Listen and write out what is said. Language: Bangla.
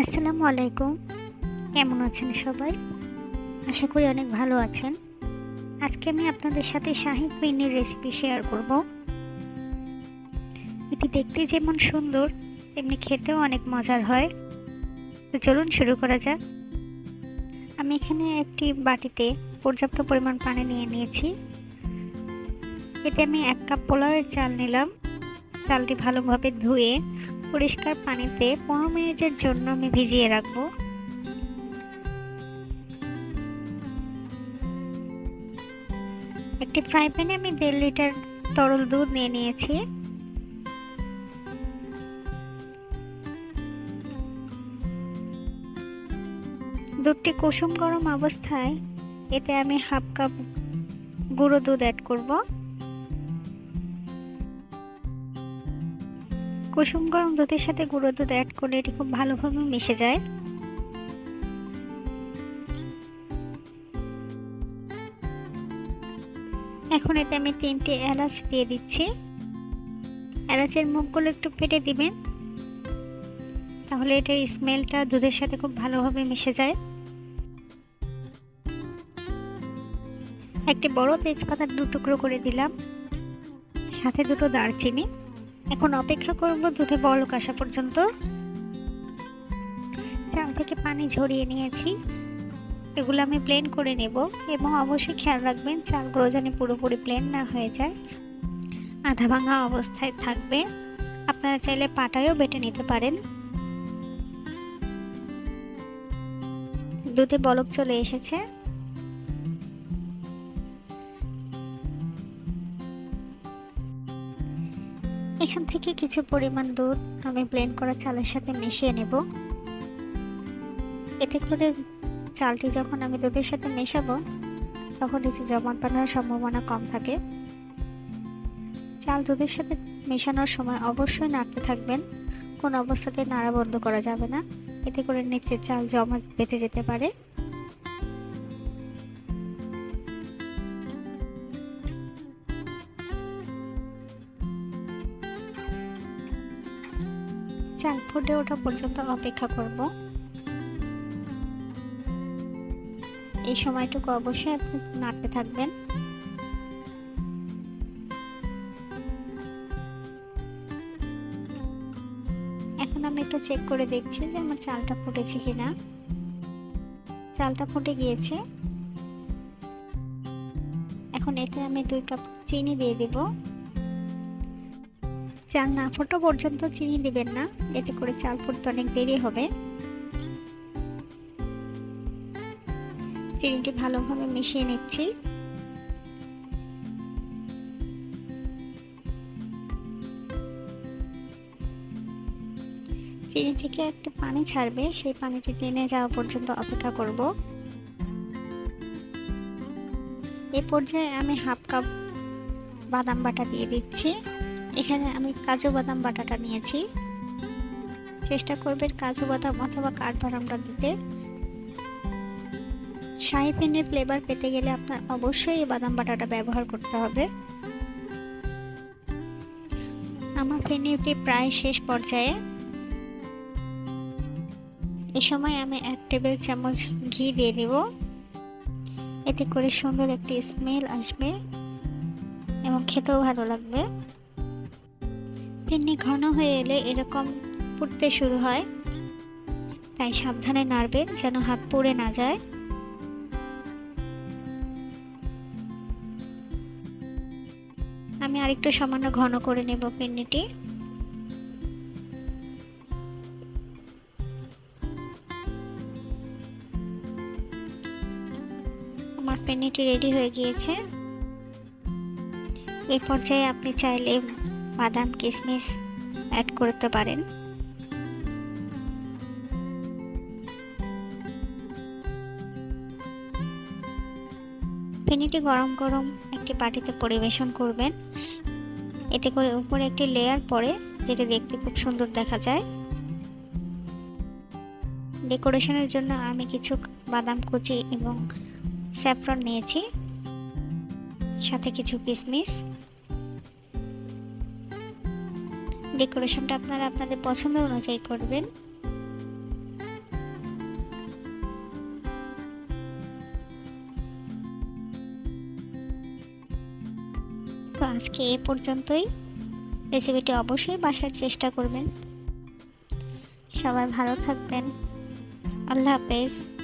আসসালামু আলাইকুম। কেমন আছেন সবাই? আশা করি অনেক ভালো আছেন। আজকে আমি আপনাদের সাথে শাহি ফিরনির রেসিপি শেয়ার করব। এটি দেখতে যেমন সুন্দর তেমনি খেতেও অনেক মজার হয়। তো চলুন শুরু করা যাক। আমি এখানে একটি বাটিতে পর্যাপ্ত পরিমাণ পানি নিয়ে নিয়েছি। এতে আমি 1 কাপ পোলাওয়ের চাল নিলাম। চালটি ভালোভাবে ধুয়ে পরিষ্কার পানিতে 15 মিনিটের জন্য আমি ভিজিয়ে রাখবো। একটি ফ্রাই প্যানে আমি 1.5 লিটার তরল দুধ নিয়ে নিয়েছি। দুধটি কুসুম গরম অবস্থায় এতে আমি 1/2 কাপ গুঁড়ো দুধ অ্যাড করব। কুসুম গরম দুধের সাথে গুঁড়ো দুধ অ্যাড করলে এটি খুব ভালোভাবে মিশে যায়। এখন এতে আমি 3টে এলাচ দিয়ে দিচ্ছি। এলাচের মুখগুলো একটু ফেটে দিবেন, তাহলে এটার স্মেলটা দুধের সাথে খুব ভালোভাবে মিশে যায়। একটি বড় তেজপাতা 2 টুকরো করে দিলাম, সাথে 2টো দারচিনি। এখন অপেক্ষা করব দুধে বলক আসা পর্যন্ত। চাল থেকে পানি ঝরিয়ে নিয়েছি, এগুলো আমি ব্লেন্ড করে নেব এবং অবশ্যই খেয়াল রাখবেন চালগুলো যেন পুরোপুরি ব্লেন্ড না হয়ে যায়, আধা ভাঙা অবস্থায় থাকবে। আপনারা চাইলে পাটায়ও বেটে নিতে পারেন। দুধে বলক চলে এসেছে। এখান থেকে কিছু পরিমাণ দুধ আমি ব্লেন্ড করা চালের সাথে মিশিয়ে নেব। এতে করে চালটি যখন আমি দুধের সাথে মেশাবো তখন কিছু জমাট বাঁধার সম্ভাবনা কম থাকে। চাল দুধের সাথে মেশানোর সময় অবশ্যই নাড়তে থাকবেন, কোনো অবস্থাতে নাড়া বন্ধ করা যাবে না, এতে করে নিচের চাল জমা বেঁধে যেতে পারে। চাল ফুটে ওঠা পর্যন্ত অপেক্ষা করব। এই সময়টুকু অবশ্যই আপনি নাড়তে থাকবেন। এখন আমি একটু চেক করে দেখছি যে আমার চালটা ফুটেছে কিনা। চালটা ফুটে গিয়েছে। এখন এতে আমি 2 কাপ চিনি দিয়ে দেব। চাল না ফোটা পর্যন্ত চিনি দিবেন না, এতে করে চাল ফুটতে অনেক দেরি হবে। চিনিটি ভালোভাবে মিশিয়ে নিচ্ছি। চিনি থেকে একটা পানি ছাড়বে, সেই পানিটি টেনে যাওয়া পর্যন্ত অপেক্ষা করব। এই পর্যায়ে আমি 1/2 কাপ বাদাম বাটা দিয়ে দিচ্ছি। এখানে আমি কাজু বাদাম বাটাটা নিয়েছি। চেষ্টা করবেন কাজু বাদাম অথবা কাঠবাদামটা দিতে। শাহি ফিরনির ফ্লেভার পেতে গেলে আপনার অবশ্যই এই বাদাম বাটাটা ব্যবহার করতে হবে। আমার ফিরনিটি প্রায় শেষ পর্যায়ে। এই সময় আমি 1 টেবিল চামচ ঘি দিয়ে দেব, এতে করে সুন্দর একটি স্মেল আসবে এবং খেতেও ভালো লাগবে। ফিরনি ঘন হয়ে এলে এরকম ফুটতে শুরু হয়, তাই সাবধানে নাড়বেন যেন হাত পুড়ে না যায়। আমি আরেকটু সামান্য ঘন করে নেব ফিরনিটি। আমার ফিরনিটি রেডি হয়ে গিয়েছে। এই পর্যায়ে আপনি চাইলে বাদাম কিশমিশ অ্যাড করতে পারেন। ফিরনিটি গরম গরম একটি বাটিতে পরিবেশন করবেন, এতে করে উপরে একটি লেয়ার পড়ে যেটা দেখতে খুব সুন্দর দেখা যায়। ডেকোরেশনের জন্য আমি কিছু বাদাম কুচি এবং স্যাফরন নিয়েছি, সাথে কিছু কিশমিশ। ডেকোরেশনটা আপনারা আপনাদের পছন্দ অনুযায়ী করবেন। আজকে এ পর্যন্তই। রেসিপিটি অবশ্যই বাসার চেষ্টা করবেন। সবাই ভালো থাকবেন। আল্লাহ হাফেজ।